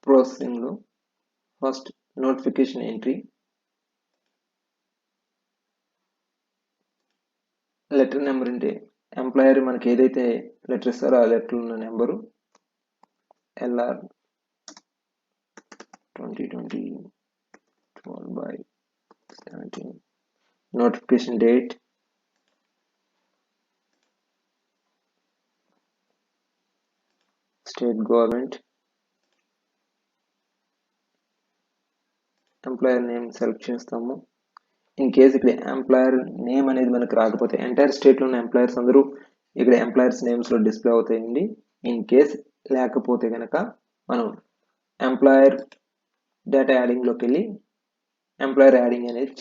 ప్రాసెసింగ్లో first notification entry, letter number అంటే employer మనకి ఏదైతే లెటర్ ఇస్తారో ఆ లెటర్ ఉన్న number, LR 2020/12/17, notification date, state government, employer name select చేస్తాము. ఇన్ కేస్ ఇక్కడ ఎంప్లాయర్ నేమ్ అనేది మనకు రాకపోతే ఎంటైర్ స్టేట్లో ఉన్న ఎంప్లాయర్స్ అందరూ ఇక్కడ ఎంప్లాయర్స్ నేమ్స్లో డిస్ప్లే అవుతాయండి. ఇన్ కేస్ లేకపోతే కనుక మనం ఎంప్లాయర్ డేటా యాడింగ్లోకి వెళ్ళి ఎంప్లాయర్ యాడింగ్ అనేది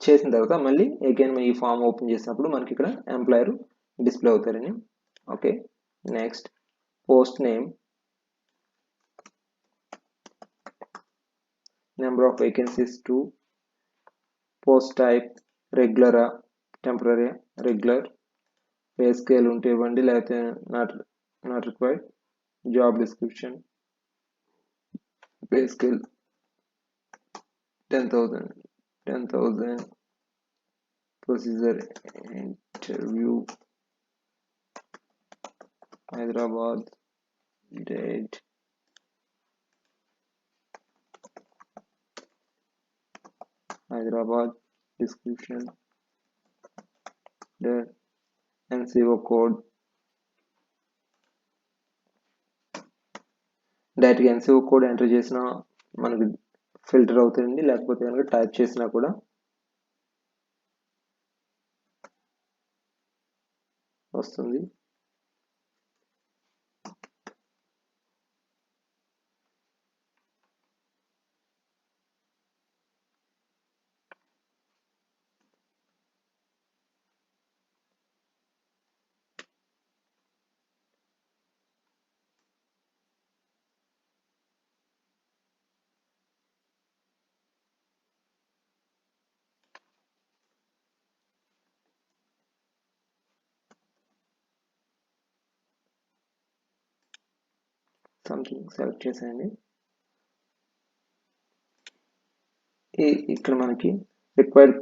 చేసిన తర్వాత మళ్ళీ అగైన్ ఈ ఫామ్ ఓపెన్ చేసినప్పుడు మనకి ఇక్కడ ఎంప్లాయర్ డిస్ప్లే అవుతారని. Okay, next post name, number of vacancies 2, post type రెగ్యులరా టెంపరరీ, రెగ్యులర్, పే స్కేల్ ఉంటే ఇవ్వండి లేకపోతే not required, job description, pay scale 10,000, procedure interview, Hyderabad, date, Hyderabad, description, NCO code, డైరెక్ట్గా NCO కోడ్ ఎంటర్ చేసినా మనకి ఫిల్టర్ అవుతుంది, లేకపోతే కనుక టైప్ చేసినా కూడా వస్తుంది. సంథింగ్ సెలెక్ట్ చేసేయండి. ఇక్కడ మనకి రిక్వైర్డ్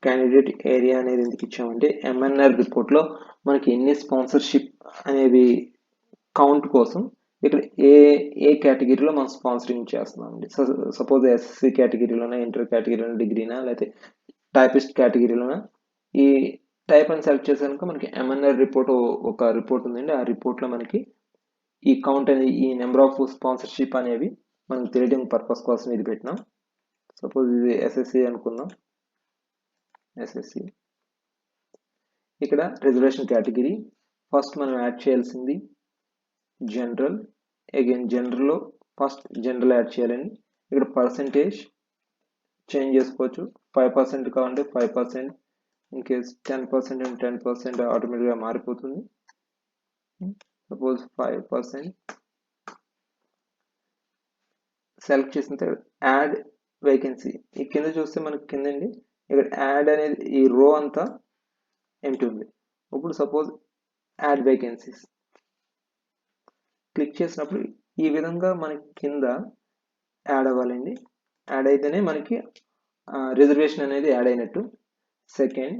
క్యాండిడేట్ ఏరియా అనేది ఎందుకు ఇచ్చామంటే MNR రిపోర్ట్లో మనకి ఎన్ని స్పాన్సర్షిప్ అనేవి కౌంట్ కోసం ఇక్కడ ఏ కేటగిరీలో మనం స్పాన్సరింగ్ చేస్తున్నాం అండి. సపోజ్ SC కేటగిరీలోనా, ఇంటర్ కేటగిరీలోనా, డిగ్రీనా, లేకపోతే టైపిస్ట్ కేటగిరీలోనా, ఈ టైప్ అని సెలెక్ట్ చేసాక మనకి MNR రిపోర్ట్ ఒక రిపోర్ట్ ఉందండి. ఆ రిపోర్ట్లో మనకి ఈ కౌంట్ అనేది, ఈ నెంబర్ ఆఫ్ స్పాన్సర్షిప్ అనేవి మనం తెలియడం పర్పస్ కోసం ఇది పెట్టినాం. సపోజ్ ఇది SSC అనుకుందాం, SSC. ఇక్కడ రిజర్వేషన్ కేటగిరీ ఫస్ట్ మనం యాడ్ చేయాల్సింది జనరల్. అగైన్ జనరల్లో ఫస్ట్ జనరల్ యాడ్ చేయాలండి. ఇక్కడ పర్సంటేజ్ చేంజ్ చేసుకోవచ్చు, 5% కావాలంటే 5%, ఇన్ కేస్ 10% అండ్ 10% ఆటోమేటిక్గా మారిపోతుంది. సపోజ్ 5% సెలెక్ట్ చేసిన తర్వాత యాడ్ వేకెన్సీ, ఈ కింద చూస్తే మనకి కిందండి ఇక్కడ యాడ్ అనేది ఈ రో అంతా ఎంటీ ఉంది. ఇప్పుడు సపోజ్ యాడ్ వేకెన్సీస్ క్లిక్ చేసినప్పుడు ఈ విధంగా మనకి కింద యాడ్ అవ్వాలండి. యాడ్ అయితేనే మనకి రిజర్వేషన్ అనేది యాడ్ అయినట్టు. Second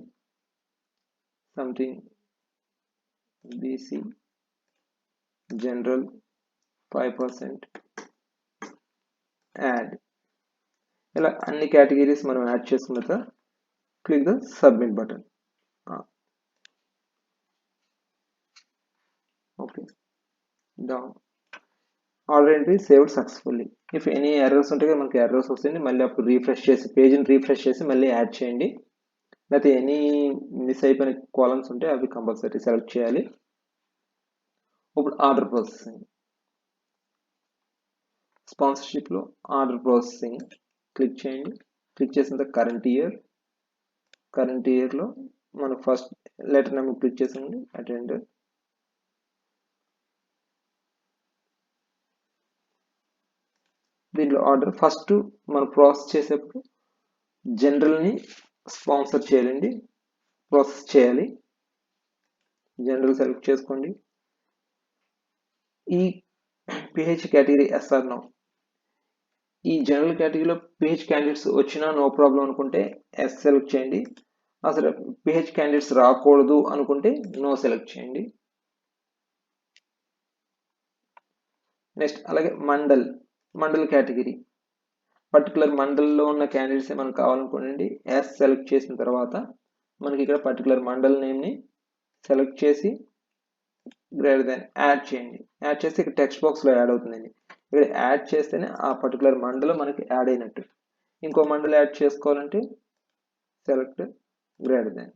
something BC general 5% add. ఇలా అన్ని కేటగిరీస్ మనం యాడ్ చేసుకున్న తర్వాత click the submit button. Okay, down. Order entry saved successfully. If any errors ఉంటే మనకి ఎర్రర్స్ వస్తుంది, మళ్ళీ అప్పుడు రీఫ్రెష్ చేసి పేజీని రీఫ్రెష్ చేసి మళ్ళీ యాడ్ చేయండి. లేకపోతే ఎనీ మిస్ అయిపోయిన కాలమ్స్ ఉంటే అవి కంపల్సరీ సెలెక్ట్ చేయాలి. ఇప్పుడు ఆర్డర్ ప్రాసెసింగ్, స్పాన్సర్షిప్లో ఆర్డర్ ప్రాసెసింగ్ క్లిక్ చేయండి. క్లిక్ చేసిన కరెంట్ ఇయర్లో మనం ఫస్ట్ లెటర్ నెంబర్ క్లిక్ చేసండి, అటెండర్. దీంట్లో ఆర్డర్ ఫస్ట్ మనం ప్రాసెస్ చేసేప్పుడు జనరల్ని స్పాన్సర్ చేయాలండి, ప్రాసెస్ చేయాలి. జనరల్ సెలెక్ట్ చేసుకోండి. ఈ PH category yes or no. ఈ జనరల్ కేటగిరీలో పిహెచ్ క్యాండిడేట్స్ వచ్చినా నో ప్రాబ్లం అనుకుంటే ఎస్ సెలెక్ట్ చేయండి. అసలు పిహెచ్ క్యాండిడేట్స్ రాకూడదు అనుకుంటే నో సెలెక్ట్ చేయండి. నెక్స్ట్ అలాగే మండల్ కేటగిరీ పర్టికులర్ మండల్లో ఉన్న క్యాండిడేట్స్ మనకు కావాలనుకోండి ఎస్ సెలెక్ట్ చేసిన తర్వాత మనకి ఇక్కడ పర్టికులర్ మండల్ నేమ్ని సెలెక్ట్ చేసి గ్రేటర్ దెన్ యాడ్ చేయండి. యాడ్ చేస్తే ఇక్కడ టెక్స్ట్ బాక్స్లో యాడ్ అవుతుందండి. ఇక్కడ యాడ్ చేస్తేనే ఆ పర్టికులర్ మండల్ మనకి యాడ్ అయినట్టు. ఇంకో మండల్ యాడ్ చేసుకోవాలంటే select greater than.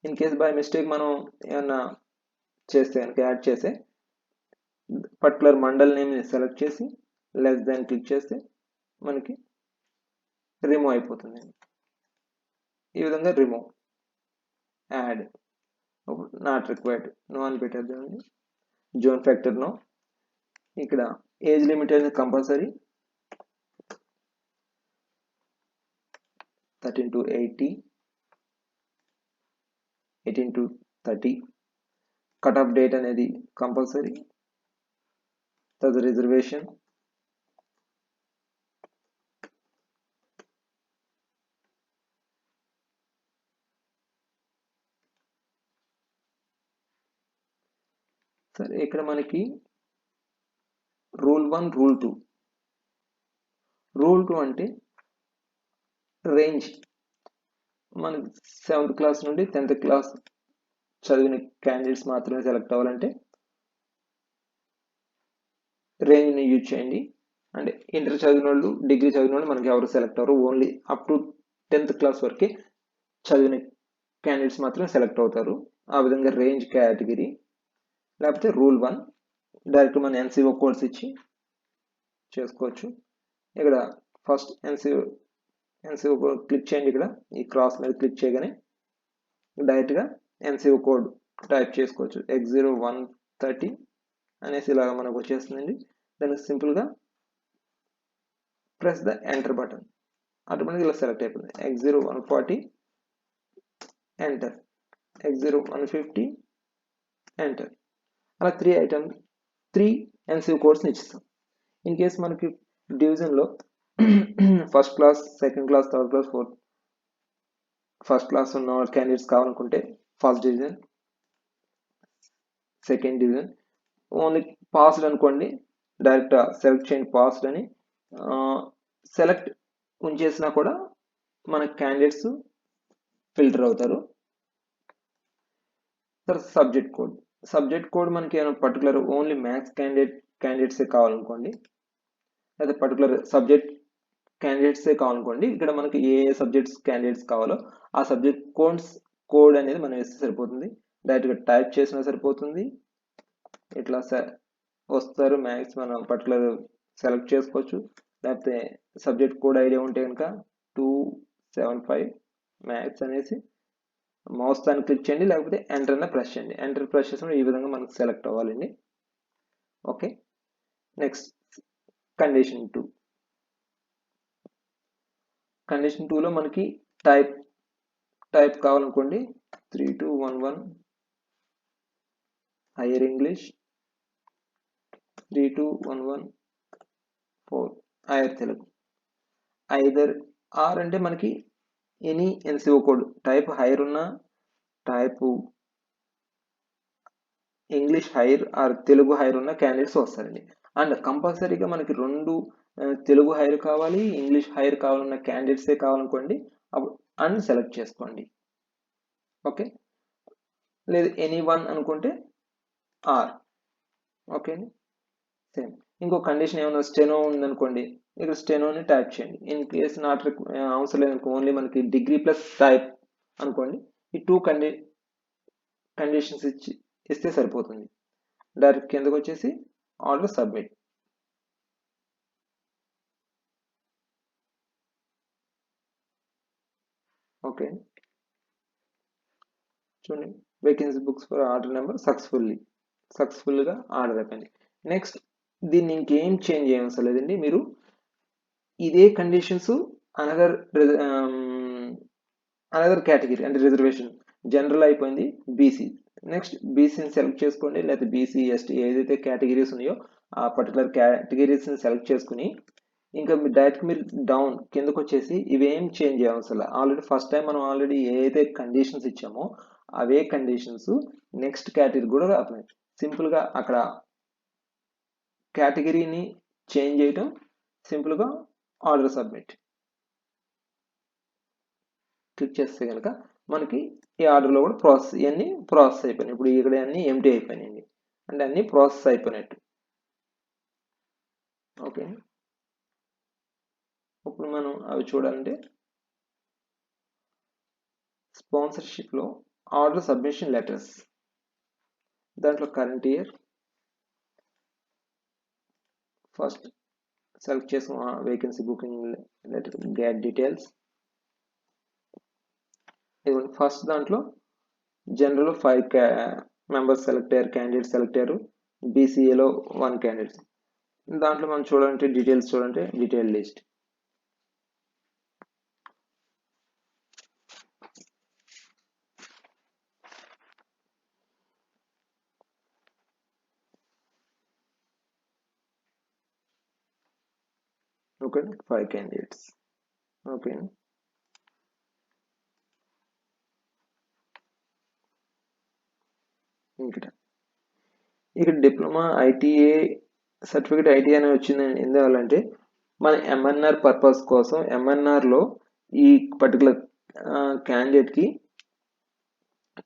In case by mistake మనం ఏమన్నా చేస్తే కనుక యాడ్ చేస్తే పర్టికులర్ మండల్ నేమ్ని సెలెక్ట్ చేసి లెస్ దాన్ క్లిక్ చేస్తే మనకి రిమూవ్ అయిపోతుంది. ఈ విధంగా remove, add, not required no అని పెట్టేద్దామండి. Zone factor no. ఇక్కడ ఏజ్ లిమిట్ అనేది compulsory 13 to 80, 18 to 30. Cut off date అనేది కంపల్సరీ. తర్వాత రిజర్వేషన్, సరే ఇక్కడ మనకి రూల్ 1, రూల్ 2. రూల్ 2 అంటే రేంజ్ మనకి 7th క్లాస్ నుండి 10th క్లాస్ చదివిన క్యాండిడేట్స్ మాత్రమే సెలెక్ట్ అవ్వాలంటే రేంజ్ని యూజ్ చేయండి. అంటే ఇంటర్ చదివిన వాళ్ళు, డిగ్రీ చదివిన వాళ్ళు మనకి ఎవరు సెలెక్ట్ అవ్వరు. Only up to 10th class వరకే చదివిన క్యాండిడేట్స్ మాత్రమే సెలెక్ట్ అవుతారు. ఆ విధంగా రేంజ్ కేటగిరీ. లేకపోతే రూల్ 1 డైరెక్ట్ మన ఎన్సిఓ కోడ్స్ ఇచ్చి చేసుకోవచ్చు. ఇక్కడ ఫస్ట్ ఎన్సిఓ కోడ్ క్లిక్ చేయండి. ఇక్కడ ఈ క్రాస్ మీద క్లిక్ చేయగానే డైరెక్ట్గా ఎన్సిఓ కోడ్ టైప్ చేసుకోవచ్చు. X0130 అనేసి ఇలాగా మనకు వచ్చేస్తుందండి. దానికి సింపుల్గా ప్రెస్ ద ఎంటర్ బటన్, ఆటోమేటిక్గా ఇలా సెలెక్ట్ అయిపోతుంది. X0140 enter, X0150 enter. అలా 3 ఎన్సిఓ కోడ్స్ని ఇచ్చిస్తాం. ఇన్ కేస్ మనకి డివిజన్లో first class, second class, third class, first class ఉన్న క్యాండిడేట్స్ కావాలనుకుంటే first division, second division. Only passed అనుకోండి, డైరెక్ట్ సెలెక్ట్ చేయండి పాస్డ్ అని. సెలెక్ట్ ఉంచేసినా కూడా మన క్యాండిడేట్స్ ఫిల్టర్ అవుతారు. తర్వాత సబ్జెక్ట్ కోడ్ మనకి ఏమైనా పర్టికులర్ ఓన్లీ మ్యాథ్స్ క్యాండిడేట్సే కావాలనుకోండి, లేదా పర్టికులర్ సబ్జెక్ట్ క్యాండిడేట్సే కావాలనుకోండి, ఇక్కడ మనకి ఏ సబ్జెక్ట్స్ క్యాండిడేట్స్ కావాలో ఆ సబ్జెక్ట్ కోడ్ అనేది మనం వేస్తే సరిపోతుంది. డైరెక్ట్గా టైప్ చేసినా సరిపోతుంది. ఇట్లా వస్తారు మ్యాథ్స్ మనం పర్టికులర్ సెలెక్ట్ చేసుకోవచ్చు. లేకపోతే సబ్జెక్ట్ కోడ్ ఐడియా ఉంటే కనుక 275 మ్యాథ్స్ అనేసి మౌస్ దాన్ని క్లిక్ చేయండి, లేకపోతే ఎంటర్ అన్న ప్రెస్ చేయండి. ఎంటర్ ప్రెస్ చేసినప్పుడు ఈ విధంగా మనకు సెలెక్ట్ అవ్వాలండి. Okay, next condition 2. కండిషన్ 2లో మనకి టైప్ కావాలనుకోండి 3211 higher English, 32114 higher Telugu. Either or అంటే మనకి any NCO code type higher ఉన్న, type English higher or Telugu higher ఉన్న క్యాండిడేట్స్ వస్తారండి. అండ్ కంపల్సరీగా మనకి 2 తెలుగు హైర్ కావాలి, ఇంగ్లీష్ హైర్ కావాలన్న క్యాండిడేట్సే కావాలనుకోండి, అండ్ సెలెక్ట్ చేసుకోండి. ఓకే, లేదు ఎనీ వన్ అనుకుంటే ఆర్. ఓకే అండి, సేమ్. ఇంకో కండిషన్ ఏమైనా స్టెనో ఉందనుకోండి, ఇక్కడ స్టెనోని టైప్ చేయండి. ఇన్ కేస్ నాట్ అవసరం లేదు, ఓన్లీ మనకి డిగ్రీ ప్లస్ టైప్ అనుకోండి. ఈ 2 కండిషన్స్ ఇస్తే సరిపోతుంది. డైరెక్ట్ కిందకు వచ్చేసి ఆర్డర్ సబ్మిట్. ఓకే, చూడండి vacancy books for order number సక్సెస్ఫుల్గా ఆర్డర్ అయిపోయింది. నెక్స్ట్ దీన్ని ఇంకేం చేంజ్ చేయవలసిన లేదండి. మీరు ఇదే కండిషన్స్ అనదర్ కేటగిరీ అంటే రిజర్వేషన్, జనరల్ అయిపోయింది, బీసీ నెక్స్ట్ బీసీని సెలెక్ట్ చేసుకోండి, లేకపోతే బీసీ ఎస్టీ ఏదైతే కేటగిరీస్ ఉన్నాయో ఆ పర్టికులర్ కేటగిరీస్ని సెలెక్ట్ చేసుకుని ఇంకా డైరెక్ట్ మీరు డౌన్ కిందకు వచ్చేసి ఇవేం చేంజ్ చేయవసరం. ఆల్రెడీ ఫస్ట్ టైం మనం ఆల్రెడీ ఏదైతే కండిషన్స్ ఇచ్చామో అవే కండిషన్స్ నెక్స్ట్ కేటగిరీ కూడా రావాలి. సింపుల్గా అక్కడ కేటగిరీని చేంజ్ చేయటం, సింపుల్గా ఆర్డర్ సబ్మిట్ క్లిక్ చేస్తే కనుక మనకి ఈ ఆర్డర్లో కూడా ప్రాసెస్ ఇవన్నీ ప్రాసెస్ అయిపోయినాయి. ఇప్పుడు ఇక్కడ అన్నీ ఎంటీ అయిపోయినాయండి, అంటే అన్నీ ప్రాసెస్ అయిపోయినట్టు. ఓకే, ఇప్పుడు మనం అవి చూడాలంటే స్పాన్సర్షిప్లో ఆర్డర్ సబ్మిషన్ లెటర్స్, దాంట్లో కరెంట్ ఇయర్ ఫస్ట్ సెలెక్ట్ చేసుకున్న vacancy booking letter, get details. First దాంట్లో జనరల్ 5 మెంబర్స్ సెలెక్ట్ అయ్యారు, క్యాండిడేట్ సెలెక్ట్ అయ్యారు, బీసీఏలో 1 క్యాండిడేట్. దాంట్లో మనం చూడాలంటే డీటెయిల్స్ చూడాలంటే detail list. Okay, 5 candidates. Okay, ఇక్కడ డిప్లొమా ఐటీఏ సర్టిఫికేట్ ఐటీఏ అనేది వచ్చిందని ఎందువల్లంటే మన ఎంఎన్ఆర్ పర్పస్ కోసం ఎంఎన్ఆర్లో ఈ పర్టికులర్ క్యాండిడేట్కి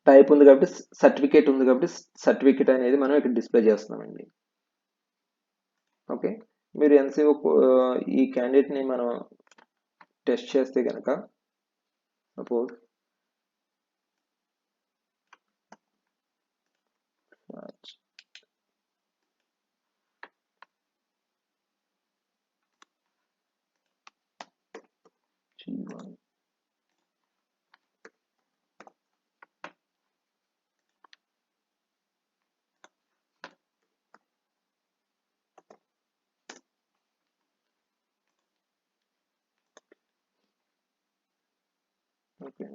టైప్ ఉంది కాబట్టి సర్టిఫికేట్ ఉంది కాబట్టి సర్టిఫికేట్ అనేది మనం ఇక్కడ డిస్ప్లే చేస్తున్నామండి. ఓకే, మీరు ఎంతసేపు ఈ క్యాండిడేట్ని మనం టెస్ట్ చేస్తే కనుక suppose G1 okay,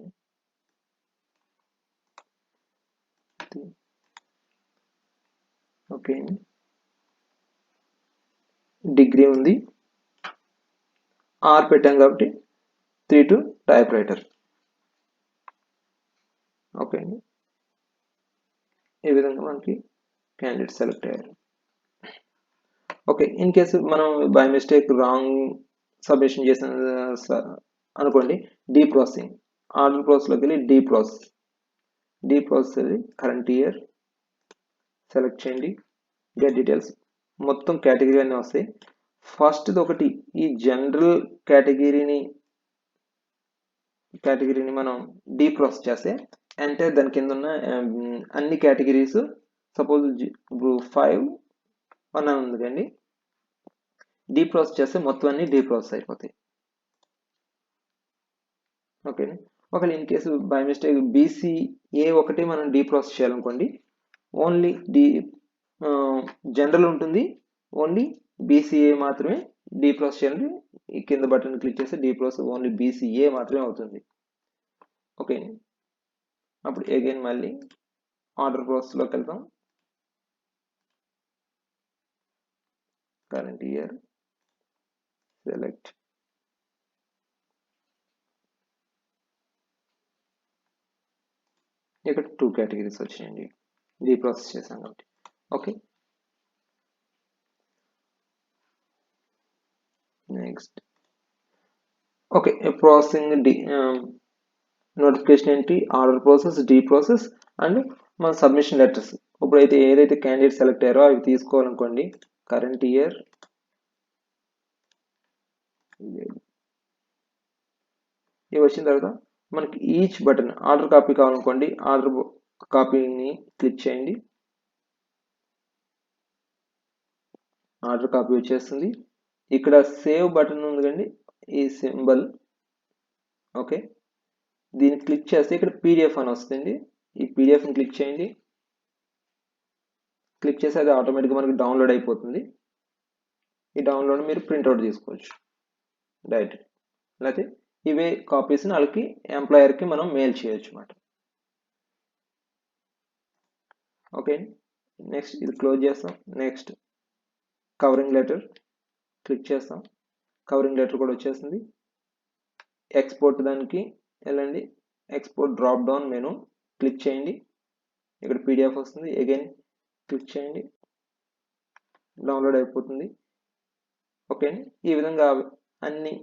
okay, degree ఉంది, ఆర్ పెట్టాం కాబట్టి 3 to టైప్ రైటర్. ఓకే అండి, ఈ విధంగా మనకి క్యాండిడేట్ సెలెక్ట్ అయ్యారు. ఓకే, ఇన్ కేసు మనం బై మిస్టేక్ రాంగ్ సబ్మిషన్ చేసిన అనుకోండి, డీ ప్రాసెసింగ్ ఆర్డర్ ప్రాసెస్లోకి వెళ్ళి de process current year select చేయండి, గెట్ డీటెయిల్స్, మొత్తం కేటగిరీ అన్నీ వస్తాయి. ఫస్ట్ది ఒకటి ఈ జనరల్ కేటగిరీని మనం డీ ప్రాసెస్ చేస్తే అంటే దాని కింద ఉన్న అన్ని కేటగిరీస్ సపోజ్ ఇప్పుడు 5 అని ఉంది కండి, డీ ప్రాసెస్ చేస్తే మొత్తం అన్ని డీ ప్రాసెస్ అయిపోతాయి. ఓకే, ఒకవేళ in case by mistake BCA ఒకటి మనం డీ ప్రాసెస్ చేయాలనుకోండి, ఓన్లీ జనరల్ ఉంటుంది, ఓన్లీ బీసీఏ మాత్రమే డీ ప్రాసెస్ చేయాలంటే ఈ కింద బటన్ క్లిక్ చేస్తే డీ ప్రాసెస్ ఓన్లీ బీసీఏ మాత్రమే అవుతుంది. ఓకే, అప్పుడు అగైన్ మళ్ళీ ఆర్డర్ ప్రాసెస్లోకి వెళ్తాం, కరెంట్ ఇయర్ సెలెక్ట్, ఇక్కడ 2 కేటగిరీస్ వచ్చాయండి, డీ ప్రాసెస్ చేసాం కాబట్టి. Okay, next okay, processing notification ఏంటి, ఆర్డర్ ప్రాసెస్, డీ ప్రాసెస్ అండ్ మన సబ్మిషన్ లెటర్స్. ఇప్పుడైతే ఏదైతే క్యాండిడేట్ సెలెక్ట్ అయ్యారో అవి తీసుకోవాలనుకోండి, కరెంట్ ఇయర్ ఇవి వచ్చిన తర్వాత మనకి ఈచ్ బటన్ ఆర్డర్ కాపీ కావాలనుకోండి, ఆర్డర్ కాపీని క్లిక్ చేయండి, ఆర్డర్ కాపీ వచ్చేస్తుంది. ఇక్కడ సేవ్ బటన్ ఉంది కండి, ఈ సింబల్. ఓకే, దీన్ని క్లిక్ చేస్తే ఇక్కడ పీడిఎఫ్ అని వస్తుంది, ఈ పీడిఎఫ్ని క్లిక్ చేయండి, క్లిక్ చేస్తే అది ఆటోమేటిక్గా మనకి డౌన్లోడ్ అయిపోతుంది. ఈ డౌన్లోడ్ మీరు ప్రింట్అవుట్ తీసుకోవచ్చు డైరెక్ట్, లేకపోతే ఇవే కాపీస్ని వాళ్ళకి ఎంప్లాయర్కి మనం మెయిల్ చేయొచ్చు అన్నమాట. ఓకే, నెక్స్ట్ ఇది క్లోజ్ చేస్తాం. నెక్స్ట్ కవరింగ్ లెటర్ క్లిక్ చేస్తాం. కవరింగ్ లెటర్ కూడా వచ్చేసింది. ఎక్స్పోర్ట్ దానికి వెళ్ళండి. Export drop down menu click చేయండి. ఇక్కడ పీడిఎఫ్ వస్తుంది. అగైన్ క్లిక్ చేయండి, డౌన్లోడ్ అయిపోతుంది. ఓకే, ఈ విధంగా అన్ని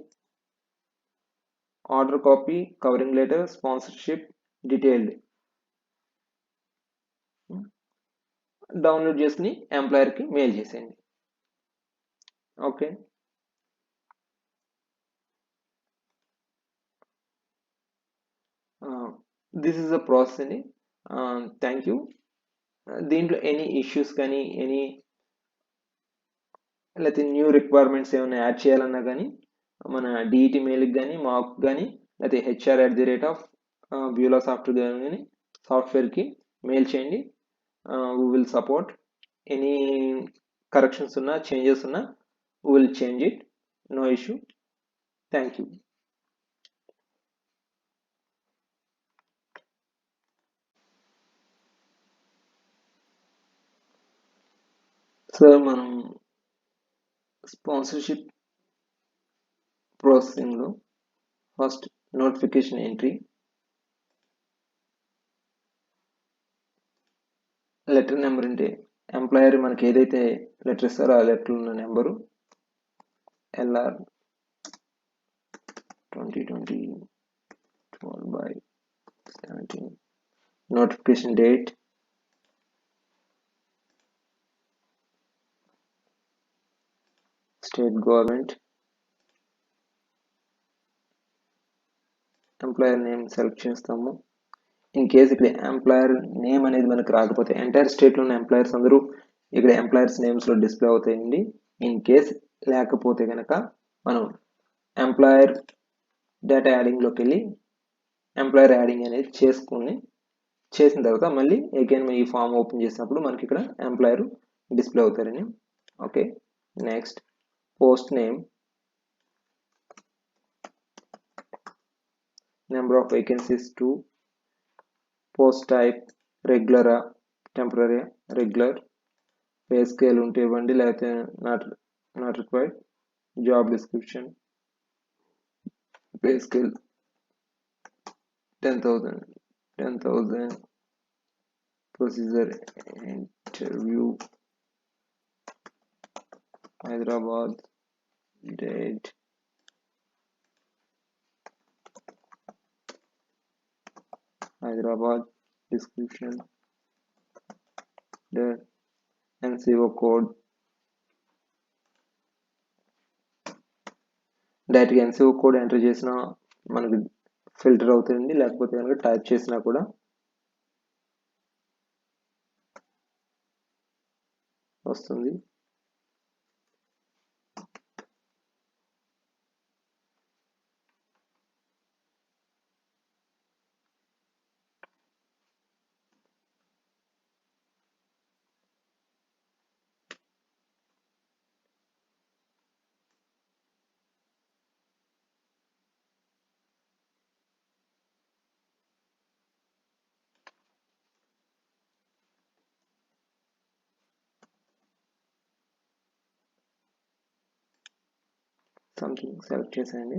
order copy, covering letter, sponsorship, detailed download చేసుకుని ఎంప్లాయర్కి మెయిల్ చేసేయండి. Okay, this is the process అండి. Thank you. దీంట్లో ఎనీ ఇష్యూస్ కానీ లేకపోతే న్యూ రిక్వైర్మెంట్స్ ఏమైనా యాడ్ చేయాలన్నా కానీ మన డిఈటి మెయిల్కి కానీ మాకు కానీ లేకపోతే HR@, బ్యూలా సాఫ్ట్వేర్ కానీ సాఫ్ట్వేర్కి మెయిల్ చేయండి. We will support. Any corrections ఉన్నా చేంజెస్ ఉన్నా we will change it, no issue. Thank you. Sir, మనం స్పాన్సర్షిప్ ప్రాసెసింగ్లో first notification entry, letter number అంటే ఎంప్లాయర్ మనకి ఏదైతే లెటర్ ఇస్తారో ఆ లెటర్ ఉన్న number, LR 2020/17, notification date, state government, employer name select చేస్తాము. ఇన్ కేస్ ఇక్కడ ఎంప్లాయర్ నేమ్ అనేది మనకు రాకపోతే ఎంటైర్ స్టేట్లో ఉన్న ఎంప్లాయర్స్ అందరూ ఇక్కడ ఎంప్లాయర్స్ నేమ్స్లో డిస్ప్లే అవుతాయండి. ఇన్ కేస్ లేకపోతే కనుక మనం ఎంప్లాయర్ డేటా యాడింగ్లోకి వెళ్ళి ఎంప్లాయర్ యాడింగ్ అనేది చేసిన తర్వాత మళ్ళీ అగైన్ ఈ ఫామ్ ఓపెన్ చేసినప్పుడు మనకి ఇక్కడ ఎంప్లాయర్ డిస్ప్లే అవుతారని. Okay, next post name, number of vacancies 2, post type రెగ్యులరా టెంపరరీ, రెగ్యులర్, పే స్కేల్ ఉంటే ఇవ్వండి లేకపోతే not required, job description, pay scale 10,000, procedure interview, Hyderabad, date, Hyderabad, description, the NCO code, డైరెక్ట్గా NCO code enter చేసినా మనకి filter అవుతుంది, లేకపోతే కనుక టైప్ చేసినా కూడా వస్తుంది. సంథింగ్ సెలెక్ట్ చేసేయండి.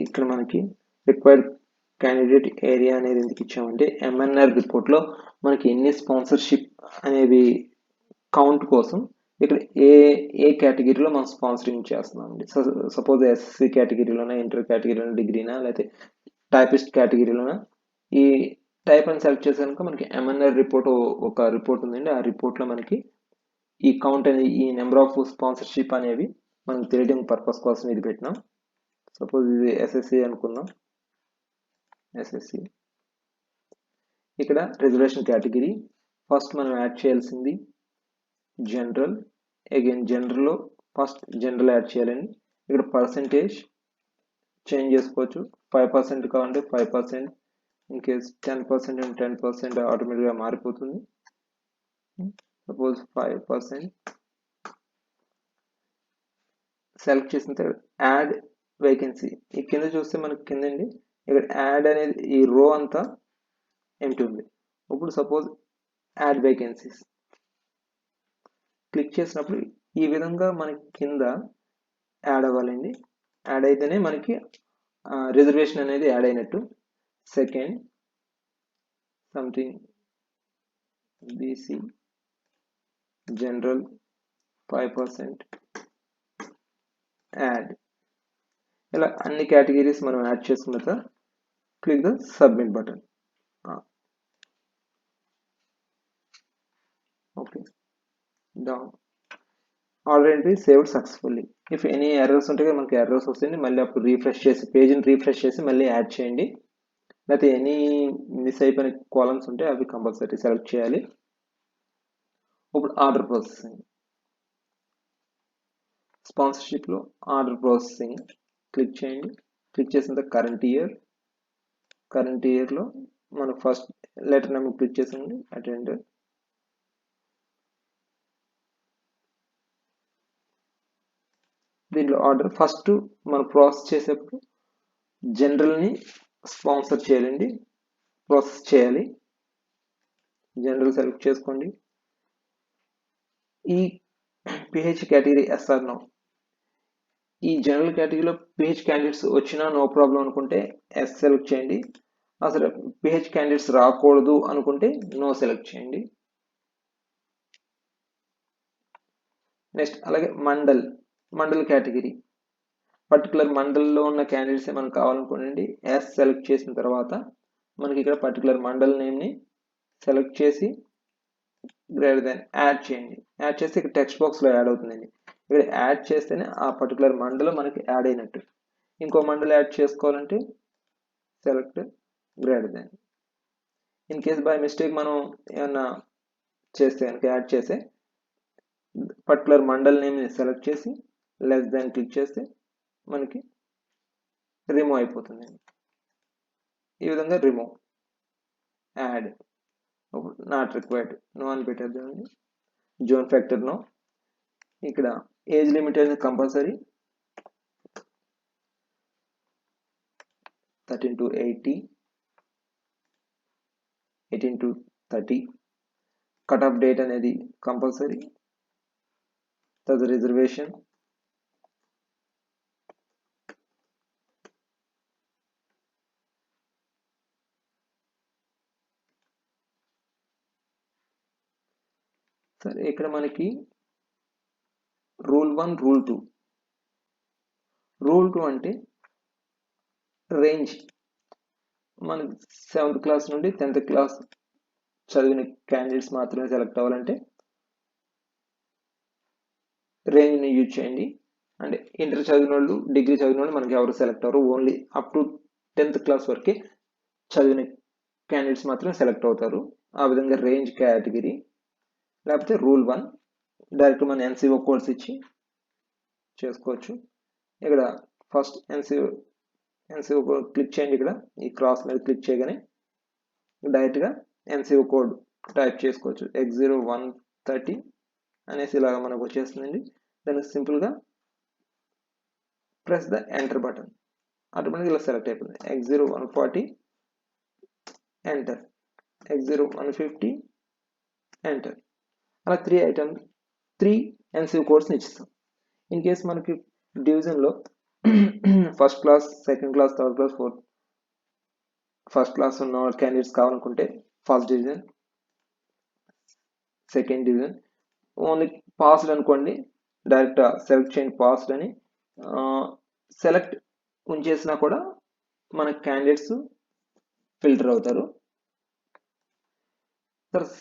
ఇక్కడ మనకి రిక్వైర్డ్ క్యాండిడేట్ ఏరియా అనేది ఎందుకు ఇచ్చామంటే MNR రిపోర్ట్లో మనకి ఎన్ని స్పాన్సర్షిప్ అనేవి కౌంట్ కోసం ఇక్కడ ఏ కేటగిరీలో మనం స్పాన్సరింగ్ చేస్తున్నాం అండి. సపోజ్ SC కేటగిరీలోనా, ఇంటర్ కేటగిరీలోనా, డిగ్రీనా, లేకపోతే టైపిస్ట్ కేటగిరీలోనా, ఈ టైప్ అని సెలెక్ట్ చేసాక మనకి MNR రిపోర్ట్ ఒక రిపోర్ట్ ఉందండి. ఆ రిపోర్ట్లో మనకి ఈ కౌంట్ అనేది, ఈ నెంబర్ ఆఫ్ స్పాన్సర్షిప్ అనేవి మనకు తెలియడం పర్పస్ కోసం ఇది పెట్టినాం. సపోజ్ ఇది SSC అనుకుందాం. SSC ఇక్కడ రిజర్వేషన్ కేటగిరీ ఫస్ట్ మనం యాడ్ చేయాల్సింది జనరల్. అగైన్ జనరల్లో ఫస్ట్ జనరల్ యాడ్ చేయాలండి. ఇక్కడ పర్సంటేజ్ చేంజ్ చేసుకోవచ్చు. 5% కావాలంటే 5%, ఇన్ కేస్ 10% అండ్ 10% ఆటోమేటిక్గా మారిపోతుంది. సపోజ్ 5% సెలెక్ట్ చేసిన తర్వాత యాడ్ వేకెన్సీ ఈ కింద చూస్తే మనకి కిందండి ఇక్కడ యాడ్ అనేది ఈ రో అంతా ఎంటీ ఉంది. ఇప్పుడు సపోజ్ యాడ్ వేకెన్సీస్ క్లిక్ చేసినప్పుడు ఈ విధంగా మనకి కింద యాడ్ అవ్వాలండి. యాడ్ అయితేనే మనకి రిజర్వేషన్ అనేది యాడ్ అయినట్టు. Second something BC general 5% add, ఇలా అన్ని కేటగిరీస్ మనం యాడ్ చేసుకున్న తర్వాత click the submit button. Okay, down. Order entry saved successfully. If any errors ఉంటే మనకి ఎర్రర్స్ వస్తుంది, మళ్ళీ అప్పుడు రీఫ్రెష్ చేసి పేజీని రీఫ్రెష్ చేసి మళ్ళీ యాడ్ చేయండి. లేకపోతే ఎనీ మిస్ అయిపోయిన కాలమ్స్ ఉంటే అవి కంపల్సరీ సెలెక్ట్ చేయాలి. ఇప్పుడు ఆర్డర్ ప్రాసెసింగ్, స్పాన్సర్షిప్లో ఆర్డర్ ప్రాసెసింగ్ క్లిక్ చేయండి. క్లిక్ చేసిన కరెంట్ ఇయర్లో మనం ఫస్ట్ లెటర్ నెంబర్ క్లిక్ చేసండి, అటెండర్. దీంట్లో ఆర్డర్ ఫస్ట్ మనం ప్రాసెస్ చేసేప్పుడు జనరల్ని స్పాన్సర్ చేయాలండి, ప్రాసెస్ చేయాలి. జనరల్ సెలెక్ట్ చేసుకోండి. ఈ పిహెచ్ కేటగిరీ ఎస్ఆర్ నో, ఈ జనరల్ కేటగిరీలో పిహెచ్ క్యాండిడేట్స్ వచ్చినా నో ప్రాబ్లం అనుకుంటే ఎస్ సెలెక్ట్ చేయండి. అసలు పిహెచ్ క్యాండిడేట్స్ రాకూడదు అనుకుంటే నో సెలెక్ట్ చేయండి. నెక్స్ట్ అలాగే మండల్ కేటగిరీ, పర్టికులర్ మండల్లో ఉన్న క్యాండిడేట్స్ మనకు కావాలనుకోండి, ఎస్ సెలెక్ట్ చేసిన తర్వాత మనకి ఇక్కడ పర్టికులర్ మండల్ నేమ్ని సెలెక్ట్ చేసి గ్రేటర్ దెన్ యాడ్ చేయండి. యాడ్ చేస్తే ఇక్కడ టెక్స్ట్ బాక్స్లో యాడ్ అవుతుందండి. ఇక్కడ యాడ్ చేస్తేనే ఆ పర్టికులర్ మండల్ మనకి యాడ్ అయినట్టు. ఇంకో మండల్ యాడ్ చేసుకోవాలంటే select greater than. In case by mistake మనం ఏమన్నా చేస్తే కనుక యాడ్ చేస్తే పర్టికులర్ మండల్ నేమ్ని సెలెక్ట్ చేసి లెస్ దాన్ క్లిక్ చేస్తే మనకి రిమూవ్ అయిపోతుంది. ఈ విధంగా remove, add, not required no అని పెట్టేద్దామండి. Zone factor no. ఇక్కడ ఏజ్ లిమిట్ అనేది compulsory 13 to 80, 18 to 30. Cut off date అనేది కంపల్సరీ. తర్వాత రిజర్వేషన్, సరే ఇక్కడ మనకి రూల్ 1, రూల్ 2. రూల్ 2 అంటే రేంజ్, మనకి 7th క్లాస్ నుండి 10th క్లాస్ చదివిన క్యాండిడేట్స్ మాత్రమే సెలెక్ట్ అవ్వాలంటే రేంజ్ని యూజ్ చేయండి. అంటే ఇంటర్ చదివిన వాళ్ళు, డిగ్రీ చదివిన వాళ్ళు మనకి ఎవరు సెలెక్ట్ అవ్వరు. Only up to 10th class వరకే చదివిన క్యాండిడేట్స్ మాత్రమే సెలెక్ట్ అవుతారు. ఆ విధంగా రేంజ్ కేటగిరీ. లేకపోతే రూల్ 1 డైరెక్ట్ మన ఎన్సీఓ కోడ్స్ ఇచ్చి చేసుకోవచ్చు. ఇక్కడ ఫస్ట్ ఎన్సీఓ కోడ్ క్లిక్ చేయండి. ఇక్కడ ఈ క్రాస్ మీద క్లిక్ చేయగానే డైరెక్ట్గా ఎన్సీఓ కోడ్ టైప్ చేసుకోవచ్చు. X0130 అనేసి ఇలాగా మనకు వచ్చేస్తుందండి. దానికి సింపుల్గా ప్రెస్ ద ఎంటర్ బటన్, ఆటోమేటిక్గా ఇలా సెలెక్ట్ అయిపోతుంది. X0140 enter, X0150 enter. అలా 3 ఎన్సీఓ కోడ్స్ని ఇస్తాం. ఇన్ కేస్ మనకి డివిజన్లో first class, second class, third class, first class ఉన్న క్యాండిడేట్స్ కావాలనుకుంటే first division, second division, only passed అనుకోండి, డైరెక్ట్ సెలెక్ట్ చేయండి పాస్డ్ అని. సెలెక్ట్ ఉంచేసినా కూడా మన క్యాండిడేట్స్ ఫిల్టర్ అవుతారు. తర్వాత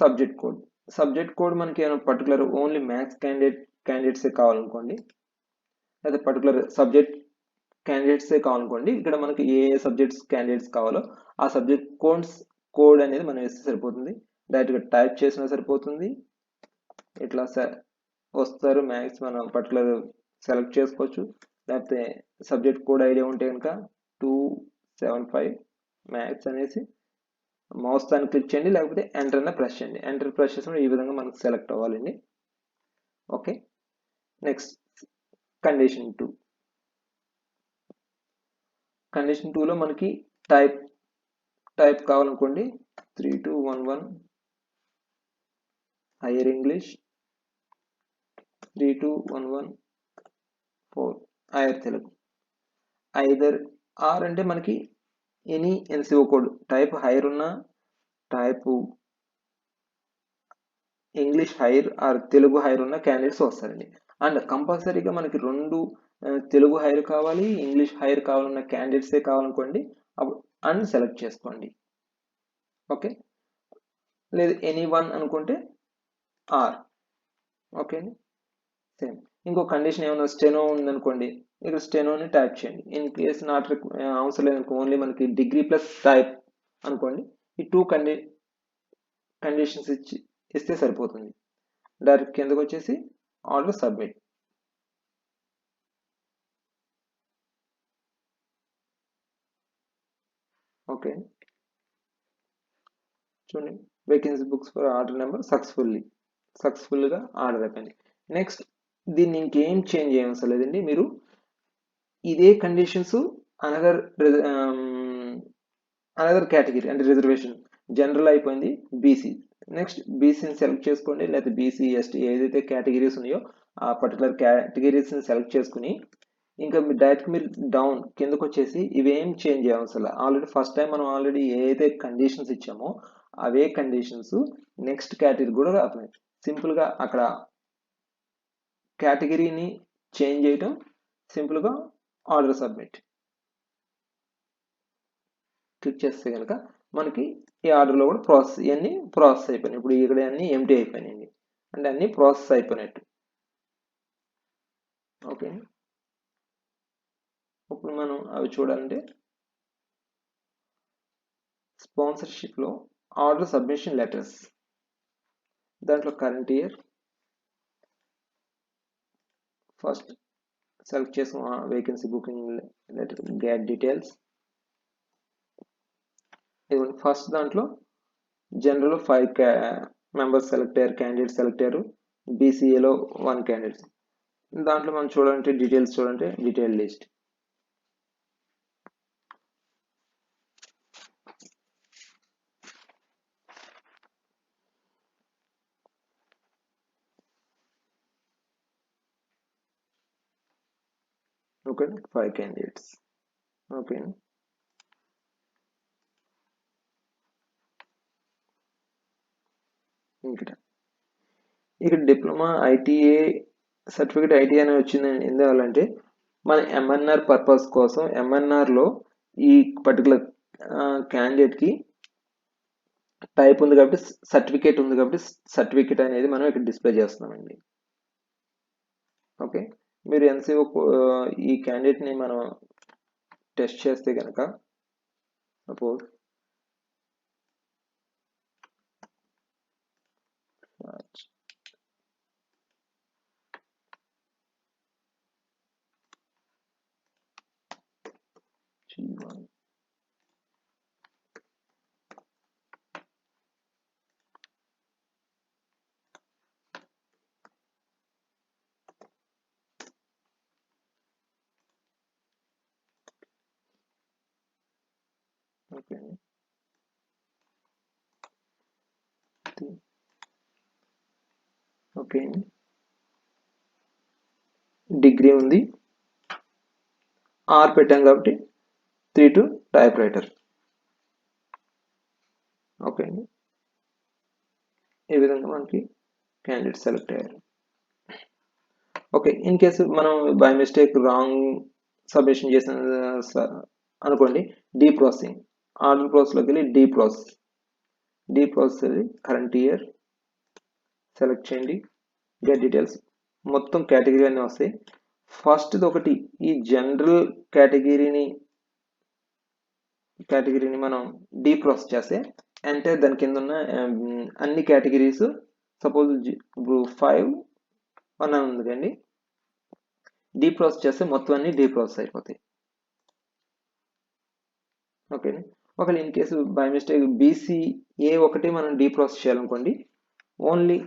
సబ్జెక్ట్ కోడ్ మనకి ఏమైనా పర్టికులర్ ఓన్లీ మ్యాథ్స్ క్యాండిడేట్సే కావాలనుకోండి, లేదా పర్టికులర్ సబ్జెక్ట్ క్యాండిడేట్సే కావాలనుకోండి, ఇక్కడ మనకి ఏ సబ్జెక్ట్స్ క్యాండిడేట్స్ కావాలో ఆ సబ్జెక్ట్ కోడ్ అనేది మనం వేస్తే సరిపోతుంది. డైరెక్ట్గా టైప్ చేసినా సరిపోతుంది. ఇట్లా వస్తారు మ్యాథ్స్, మనం పర్టికులర్ సెలెక్ట్ చేసుకోవచ్చు. లేకపోతే సబ్జెక్ట్ కోడ్ ఐడియా ఉంటే కనుక 275 మ్యాథ్స్ అనేసి మౌస్ దాన్ని క్లిక్ చేయండి, లేకపోతే ఎంటర్ అన్న ప్రెస్ చేయండి. ఎంటర్ ప్రెస్ చేసినప్పుడు ఈ విధంగా మనకు సెలెక్ట్ అవ్వాలండి. Okay, next condition 2. కండిషన్ 2లో మనకి టైప్ కావాలనుకోండి, 3211 higher English, 3211 4 higher Telugu. Either or అంటే మనకి any NCO code type higher ఉన్న, type English higher or Telugu higher ఉన్న క్యాండిడేట్స్ వస్తారండి. అండ్ కంపల్సరీగా మనకి రెండు తెలుగు హైర్ కావాలి, ఇంగ్లీష్ హైర్ కావాలన్న క్యాండిడేట్సే కావాలనుకోండి, అప్పుడు అండ్ సెలెక్ట్ చేసుకోండి. ఓకే, లేదు ఎనీ వన్ అనుకుంటే ఆర్. ఓకే అండి, సేమ్. ఇంకో కండిషన్ ఏమైనా స్టెనో ఉందనుకోండి, ఇక్కడ స్టెనోని టైప్ చేయండి. ఇన్ కేస్ నాట్ అవసరం లేదు, ఓన్లీ మనకి డిగ్రీ ప్లస్ టైప్ అనుకోండి, ఈ టూ కండిషన్స్ ఇస్తే సరిపోతుంది. డైరెక్ట్ కిందకు వచ్చేసి ఆర్డర్ సబ్మిట్. ఓకే, చూడండి vacancy books for order number సక్సెస్ఫుల్గా ఆర్డర్ అయిపోయింది. నెక్స్ట్ దీన్ని ఇంకేం చేంజ్ చేయవలసిన లేదండి. మీరు ఇదే కండిషన్స్ అనదర్ కేటగిరీ అంటే రిజర్వేషన్ జనరల్ అయిపోయింది, బీసీ. నెక్స్ట్ బీసీని సెలెక్ట్ చేసుకోండి, లేకపోతే బీసీ ఎస్టీ ఏదైతే కేటగిరీస్ ఉన్నాయో ఆ పర్టికులర్ కేటగిరీస్ని సెలెక్ట్ చేసుకుని ఇంకా డైరెక్ట్ మీరు డౌన్ కిందకు వచ్చేసి ఇవేం చేంజ్ చేయవలసిన ఆల్రెడీ ఫస్ట్ టైం మనం ఆల్రెడీ ఏదైతే కండిషన్స్ ఇచ్చామో అవే కండిషన్స్ నెక్స్ట్ కేటగిరీ కూడా రాతున్నాయి. సింపుల్గా అక్కడ కేటగిరీని చేంజ్ చేయటం, సింపుల్గా ఆర్డర్ సబ్మిట్ క్లిక్ చేస్తే కనుక మనకి ఈ ఆర్డర్లో కూడా ఇవన్నీ ప్రాసెస్ అయిపోయినాయి. ఇప్పుడు ఇక్కడ అన్నీ ఎంటీ అయిపోయినాయండి, అంటే అన్నీ ప్రాసెస్ అయిపోయినట్టు. ఓకే, ఇప్పుడు మనం అవి చూడాలంటే స్పాన్సర్షిప్లో ఆర్డర్ సబ్మిషన్ లెటర్స్, దాంట్లో కరెంట్ ఇయర్ ఫస్ట్ సెలెక్ట్ చేసుకున్న vacancy booking letter, get details. First దాంట్లో జనరల్ 5 మెంబర్స్ సెలెక్ట్ అయ్యారు, క్యాండిడేట్ సెలెక్ట్ అయ్యారు, బీసీఏలో 1 క్యాండిడేట్స్. దాంట్లో మనం చూడాలంటే డీటెయిల్స్ చూడాలంటే detail list. Okay, 5 candidates. Okay, ఇక్కడ డిప్లొమా ఐటీఏ సర్టిఫికేట్ ఐటీఏ అనేది వచ్చింది ఎందువల్లంటే మన ఎంఎన్ఆర్ పర్పస్ కోసం ఎంఎన్ఆర్లో ఈ పర్టికులర్ క్యాండిడేట్కి టైప్ ఉంది కాబట్టి సర్టిఫికేట్ ఉంది కాబట్టి సర్టిఫికేట్ అనేది మనం ఇక్కడ డిస్ప్లే చేస్తున్నామండి. ఓకే, మీరు ఎన్సీఓ ఈ క్యాండిడేట్ని మనం టెస్ట్ చేస్తే కనుక suppose G1 okay, okay, degree ఉంది, ఆర్ పెట్టాం కాబట్టి 3 టైప్ రైటర్. ఓకే అండి, ఈ విధంగా మనకి క్యాండిడేట్ సెలెక్ట్ అయ్యారు. ఓకే, ఇన్ కేసు మనం బై మిస్టేక్ రాంగ్ సబ్మిషన్ చేసిన అనుకోండి, డీ ప్రాసెసింగ్ ఆర్డర్ ప్రాసెస్లోకి వెళ్ళి de process current year select చేయండి, గెట్ డీటెయిల్స్, మొత్తం కేటగిరీ అన్నీ వస్తాయి. ఫస్ట్ ఒకటి ఈ జనరల్ కేటగిరీని మనం డీ ప్రాసెస్ చేస్తే అంటే దాని కింద ఉన్న అన్ని కేటగిరీస్ సపోజ్ ఇప్పుడు 5 అని ఉంది కండి, డీ ప్రాసెస్ చేస్తే మొత్తం అన్ని డీ ప్రాసెస్ అయిపోతాయి. ఓకే, ఒకవేళ in case by mistake BCA ఒకటి మనం డీ ప్రాసెస్ చేయాలనుకోండి, ఓన్లీ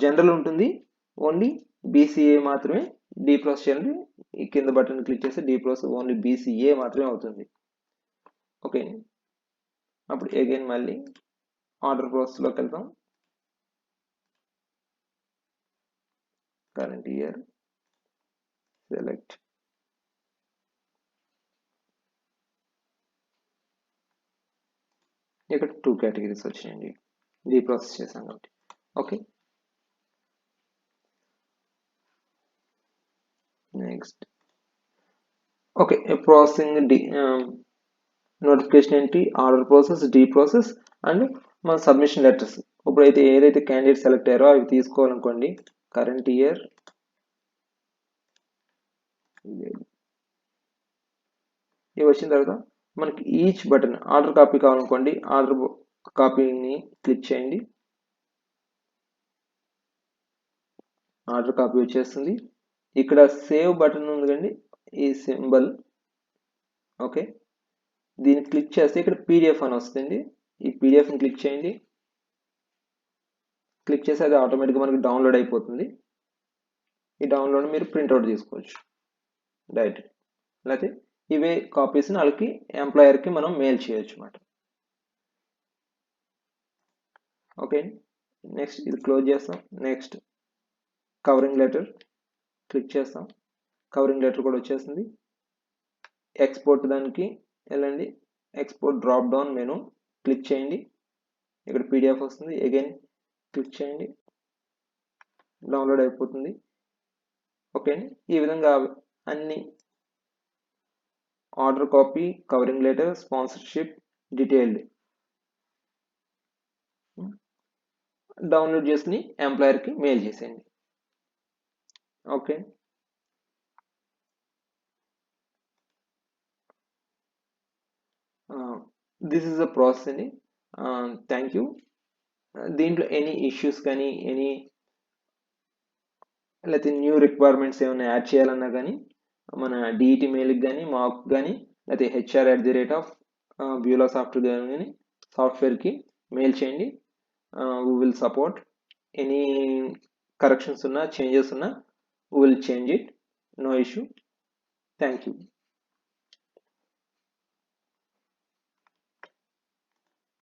జనరల్ ఉంటుంది, ఓన్లీ బీసీఏ మాత్రమే డీ ప్రాసెస్ చేయాలి. ఈ కింద బటన్ క్లిక్ చేస్తే డీ ప్రాసెస్ ఓన్లీ బీసీఏ మాత్రమే అవుతుంది. ఓకే, అప్పుడు అగైన్ మళ్ళీ ఆర్డర్ ప్రాసెస్లోకి వెళ్తాం. కరెంట్ ఇయర్ సెలెక్ట్, ఇక్కడ 2 కేటగిరీస్ వచ్చాయండి, రీప్రాసెస్ చేసాం కాబట్టి. Okay, next. Okay, processing notification ఏంటి, ఆర్డర్ ప్రాసెస్, డీ ప్రాసెస్ అండ్ మన సబ్మిషన్ లెటర్స్. ఇప్పుడైతే ఏదైతే క్యాండిడేట్ సెలెక్ట్ అయ్యారో అవి తీసుకోవాలనుకోండి. కరెంట్ ఇయర్ ఇవి వచ్చిన తర్వాత మనకి ఈచ్ బటన్ ఆర్డర్ కాపీ కావాలనుకోండి, ఆర్డర్ కాపీని క్లిక్ చేయండి. ఆర్డర్ కాపీ వచ్చేస్తుంది. ఇక్కడ సేవ్ బటన్ ఉంది కండి, ఈ సింబల్. ఓకే, దీన్ని క్లిక్ చేస్తే ఇక్కడ పీడిఎఫ్ అని వస్తుంది. ఈ పీడిఎఫ్ని క్లిక్ చేయండి. క్లిక్ చేస్తే అది ఆటోమేటిక్గా మనకి డౌన్లోడ్ అయిపోతుంది. ఈ డౌన్లోడ్ మీరు ప్రింట్అవుట్ తీసుకోవచ్చు డైరెక్ట్, లేకపోతే ఇవే కాపీస్ని వాళ్ళకి ఎంప్లాయర్కి మనం మెయిల్ చేయొచ్చు అన్నమాట. ఓకే, నెక్స్ట్ ఇది క్లోజ్ చేస్తాం. నెక్స్ట్ కవరింగ్ లెటర్ క్లిక్ చేస్తాం. కవరింగ్ లెటర్ కూడా వచ్చేస్తుంది. ఎక్స్పోర్ట్ దానికి వెళ్ళండి. Export drop down menu click చేయండి. ఇక్కడ పీడిఎఫ్ వస్తుంది. అగైన్ క్లిక్ చేయండి, డౌన్లోడ్ అయిపోతుంది. ఓకే, ఈ విధంగా అన్ని order copy, covering letter, sponsorship, detailed download చేసుకుని ఎంప్లాయర్కి మెయిల్ చేసేయండి. Okay, this is the process అండి. Thank you. దీంట్లో ఎనీ ఇష్యూస్ కానీ లేకపోతే న్యూ రిక్వైర్మెంట్స్ ఏమైనా యాడ్ చేయాలన్నా కానీ మన డిఈటి మెయిల్కి కానీ మాకు కానీ లేకపోతే HR@, బ్యూలా సాఫ్ట్వేర్కి మెయిల్ చేయండి. We will support. Any corrections ఉన్నా, చేంజెస్ ఉన్నా, we will change it. No issue. Thank you.